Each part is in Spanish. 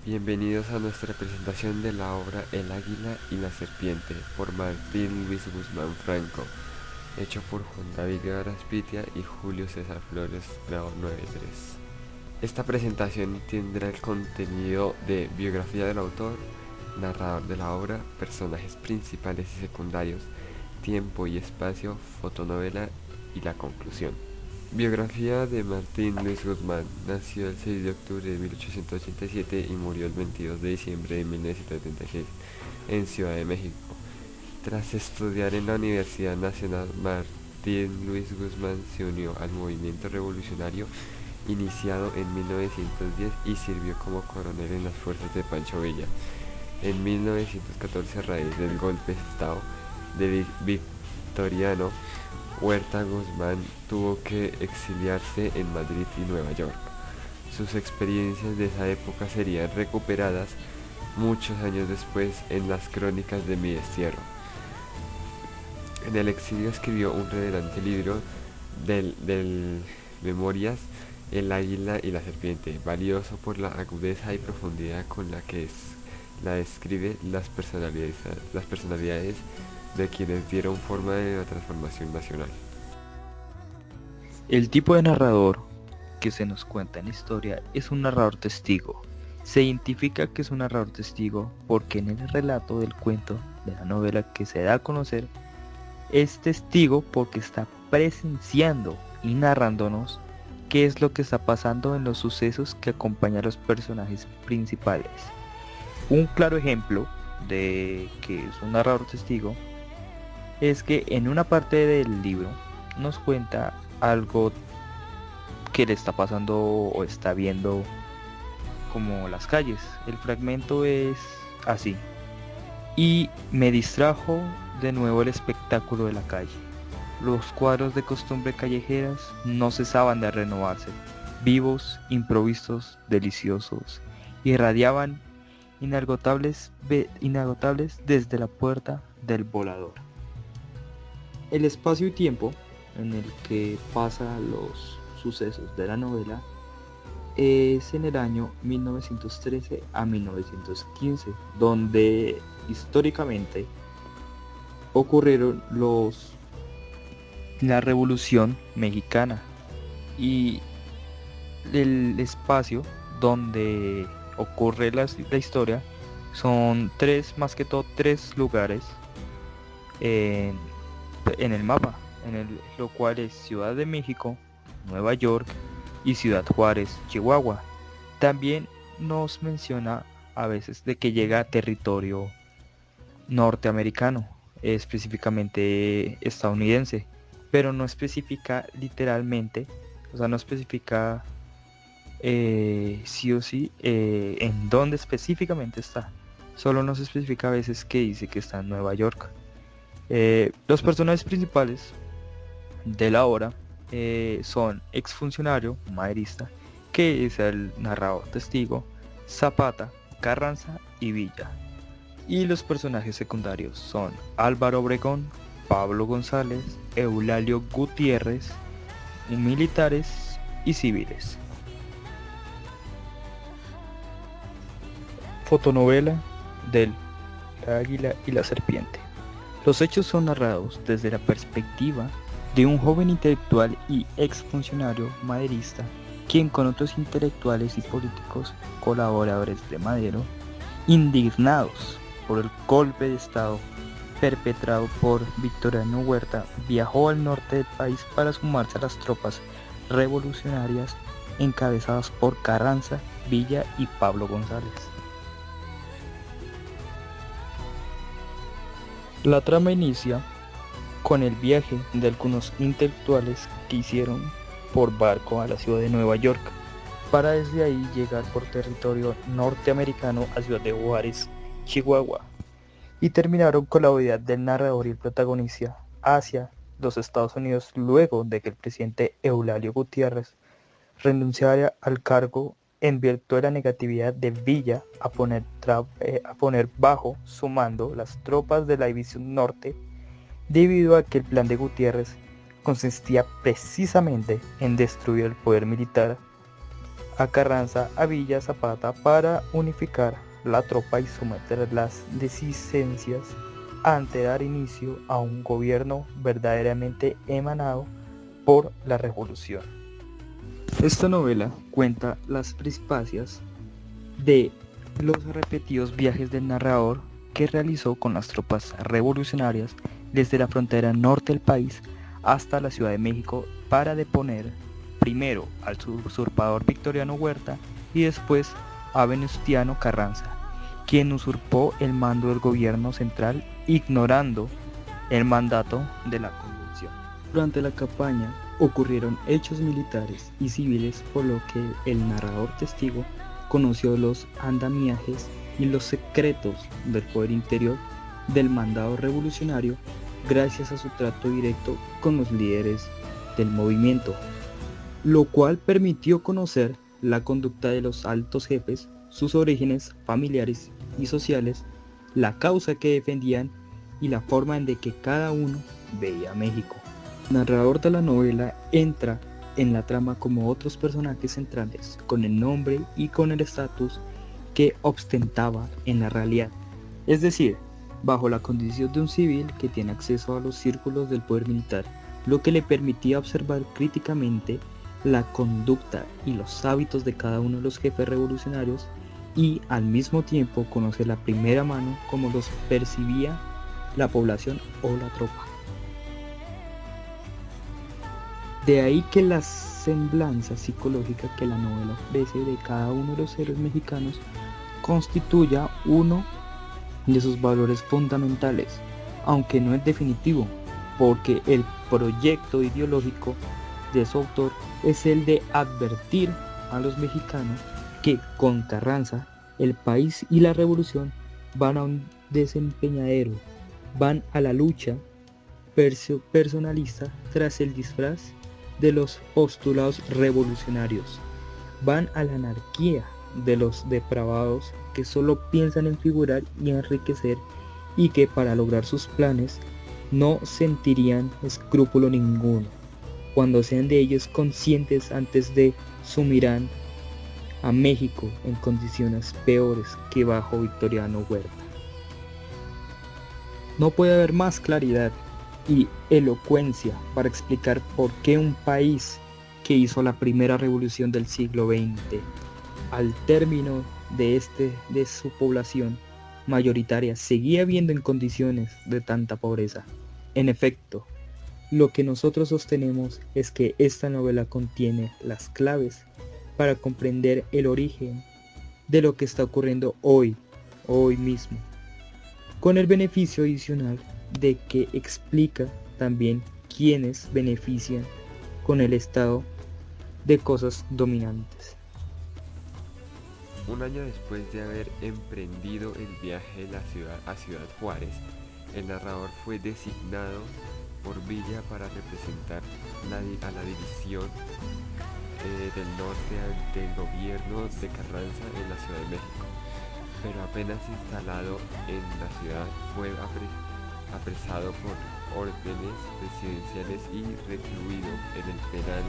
Bienvenidos a nuestra presentación de la obra El águila y la serpiente por Martín Luis Guzmán Franco, hecho por Juan David Guevara Spitia y Julio César Flores, grado 93. Esta presentación tendrá el contenido de biografía del autor, narrador de la obra, personajes principales y secundarios, tiempo y espacio, fotonovela y la conclusión. Biografía de Martín Luis Guzmán. Nació el 6 de octubre de 1887 y murió el 22 de diciembre de 1976 en Ciudad de México. Tras estudiar en la Universidad Nacional, Martín Luis Guzmán se unió al movimiento revolucionario iniciado en 1910 y sirvió como coronel en las fuerzas de Pancho Villa. En 1914, a raíz del golpe de Estado de Victoriano Huerta, Guzmán tuvo que exiliarse en Madrid y Nueva York. Sus experiencias de esa época serían recuperadas muchos años después en las crónicas de Mi destierro. En el exilio escribió un relevante libro del Memorias, El águila y la serpiente, valioso por la agudeza y profundidad con la que la describe las personalidades de quienes dieron forma de la transformación nacional. El tipo de narrador que se nos cuenta en la historia es un narrador testigo. Se identifica que es un narrador testigo porque en el relato del cuento de la novela que se da a conocer es testigo porque está presenciando y narrándonos qué es lo que está pasando en los sucesos que acompañan a los personajes principales. Un claro ejemplo de que es un narrador testigo es que en una parte del libro nos cuenta algo que le está pasando o está viendo como las calles. El fragmento es así: y me distrajo de nuevo el espectáculo de la calle. Los cuadros de costumbre callejeras no cesaban de renovarse, vivos, improvisos, deliciosos, irradiaban inagotables desde la puerta del volador. El espacio y tiempo en el que pasan los sucesos de la novela es en el año 1913 a 1915, donde históricamente ocurrieron la Revolución Mexicana, y el espacio donde ocurre la historia son más que todo tres lugares en el mapa, lo cual es Ciudad de México, Nueva York y Ciudad Juárez, Chihuahua. También nos menciona a veces de que llega a territorio norteamericano, específicamente estadounidense, pero no especifica literalmente, o sea, no especifica sí o sí en dónde específicamente está. Solo nos especifica a veces que dice que está en Nueva York. Los personajes principales de la obra son exfuncionario, maderista, que es el narrador testigo, Zapata, Carranza y Villa. Y los personajes secundarios son Álvaro Obregón, Pablo González, Eulalio Gutiérrez, militares y civiles. Fotonovela del águila y la serpiente. Los hechos son narrados desde la perspectiva de un joven intelectual y exfuncionario maderista, quien con otros intelectuales y políticos colaboradores de Madero, indignados por el golpe de estado perpetrado por Victoriano Huerta, viajó al norte del país para sumarse a las tropas revolucionarias encabezadas por Carranza, Villa y Pablo González. La trama inicia con el viaje de algunos intelectuales que hicieron por barco a la ciudad de Nueva York, para desde ahí llegar por territorio norteamericano a Ciudad de Juárez, Chihuahua, y terminaron con la huida del narrador y el protagonista hacia los Estados Unidos luego de que el presidente Eulalio Gutiérrez renunciara al cargo en virtud de la negatividad de Villa a poner bajo su mando las tropas de la División Norte, debido a que el plan de Gutiérrez consistía precisamente en destruir el poder militar a Carranza a Villa Zapata para unificar la tropa y someter las disidencias antes de dar inicio a un gobierno verdaderamente emanado por la revolución. Esta novela cuenta las peripecias de los repetidos viajes del narrador que realizó con las tropas revolucionarias desde la frontera norte del país hasta la Ciudad de México para deponer primero al usurpador Victoriano Huerta y después a Venustiano Carranza, quien usurpó el mando del gobierno central ignorando el mandato de la convención. Durante la campaña ocurrieron hechos militares y civiles, por lo que el narrador testigo conoció los andamiajes y los secretos del poder interior del mandado revolucionario gracias a su trato directo con los líderes del movimiento, lo cual permitió conocer la conducta de los altos jefes, sus orígenes familiares y sociales, la causa que defendían y la forma en de que cada uno veía a México. El narrador de la novela entra en la trama como otros personajes centrales, con el nombre y con el estatus que ostentaba en la realidad, es decir, bajo la condición de un civil que tiene acceso a los círculos del poder militar, lo que le permitía observar críticamente la conducta y los hábitos de cada uno de los jefes revolucionarios y al mismo tiempo conocer la primera mano cómo los percibía la población o la tropa. De ahí que la semblanza psicológica que la novela ofrece de cada uno de los héroes mexicanos constituya uno de sus valores fundamentales, aunque no es definitivo, porque el proyecto ideológico de su autor es el de advertir a los mexicanos que con Carranza el país y la revolución van a un desempeñadero, van a la lucha personalista tras el disfraz de los postulados revolucionarios, van a la anarquía de los depravados que solo piensan en figurar y enriquecer y que para lograr sus planes no sentirían escrúpulo ninguno, cuando sean de ellos conscientes antes de sumirán a México en condiciones peores que bajo Victoriano Huerta. No puede haber más claridad y elocuencia para explicar por qué un país que hizo la primera revolución del siglo XX, al término de su población mayoritaria, seguía viviendo en condiciones de tanta pobreza. En efecto, lo que nosotros sostenemos es que esta novela contiene las claves para comprender el origen de lo que está ocurriendo hoy mismo, con el beneficio adicional de que explica también quiénes benefician con el estado de cosas dominantes. Un año después de haber emprendido el viaje de la ciudad a Ciudad Juárez, el narrador fue designado por Villa para representar a la división del norte ante el gobierno de Carranza en la Ciudad de México. Pero apenas instalado en la ciudad fue apresado por órdenes presidenciales y recluido en el penal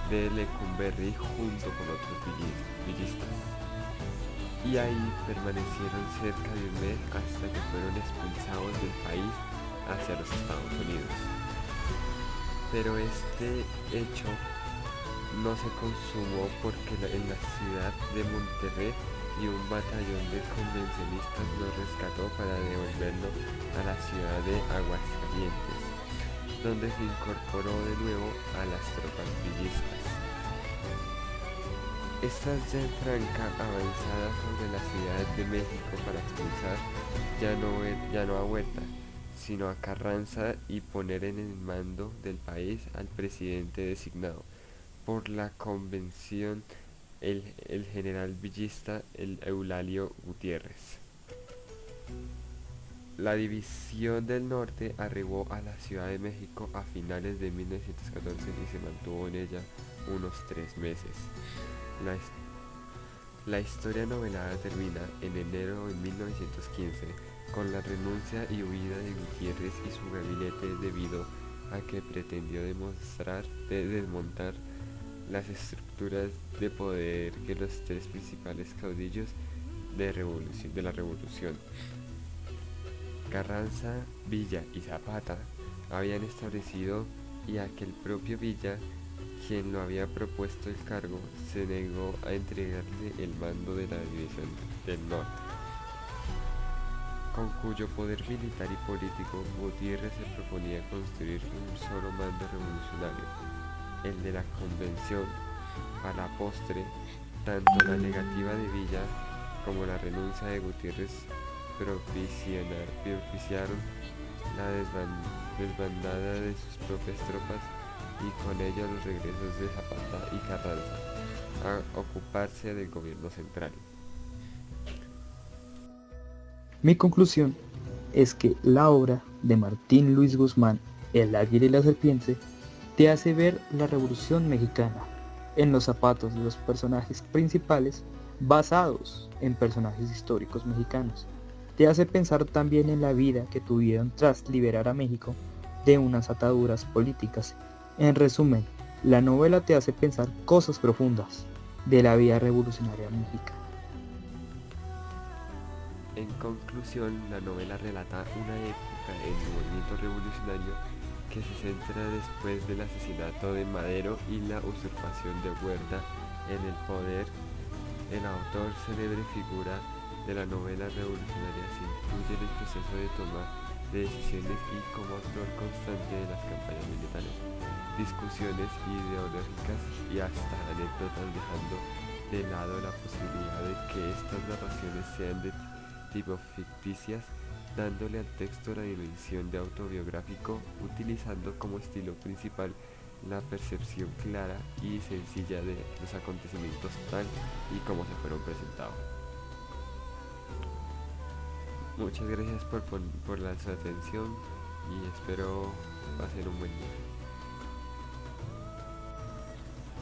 de Lecumberri junto con otros villistas. Y ahí permanecieron cerca de un mes hasta que fueron expulsados del país hacia los Estados Unidos. Pero este hecho no se consumó porque en la ciudad de Monterrey y un batallón de convencionistas lo rescató para devolverlo a la ciudad de Aguascalientes, donde se incorporó de nuevo a las tropas villistas. Estas ya en franca avanzada sobre la Ciudad de México para expulsar ya no a Huerta, sino a Carranza y poner en el mando del país al presidente designado por la convención el general villista Eulalio Gutiérrez. La división del norte arribó a la Ciudad de México a finales de 1914 y se mantuvo en ella unos 3 meses. La historia novelada termina en enero de 1915 con la renuncia y huida de Gutiérrez y su gabinete debido a que pretendió desmontar las estructuras de poder que los tres principales caudillos de la revolución, Carranza, Villa y Zapata, habían establecido, y a que el propio Villa, quien lo había propuesto el cargo, se negó a entregarle el mando de la División del Norte, con cuyo poder militar y político Gutiérrez se proponía construir un solo mando revolucionario, el de la Convención. A la postre, tanto la negativa de Villa como la renuncia de Gutiérrez propiciaron la desbandada de sus propias tropas y con ello los regresos de Zapata y Carranza a ocuparse del gobierno central. Mi conclusión es que la obra de Martín Luis Guzmán, El águila y la serpiente, te hace ver la Revolución Mexicana en los zapatos de los personajes principales basados en personajes históricos mexicanos. Te hace pensar también en la vida que tuvieron tras liberar a México de unas ataduras políticas. En resumen, la novela te hace pensar cosas profundas de la vida revolucionaria mexicana. En conclusión, la novela relata una época en el movimiento revolucionario que se centra después del asesinato de Madero y la usurpación de Huerta en el poder. El autor, célebre figura de la novela revolucionaria, se incluye en el proceso de toma de decisiones y como actor constante de las campañas militares, discusiones ideológicas y hasta anécdotas, dejando de lado la posibilidad de que estas narraciones sean de tipo ficticias, dándole al texto la dimensión de autobiográfico, utilizando como estilo principal la percepción clara y sencilla de los acontecimientos tal y como se fueron presentados. Muchas gracias por su atención y espero pasen un buen día.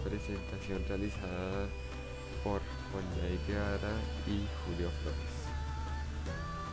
Presentación realizada por Juan David Guevara y Julio Flores.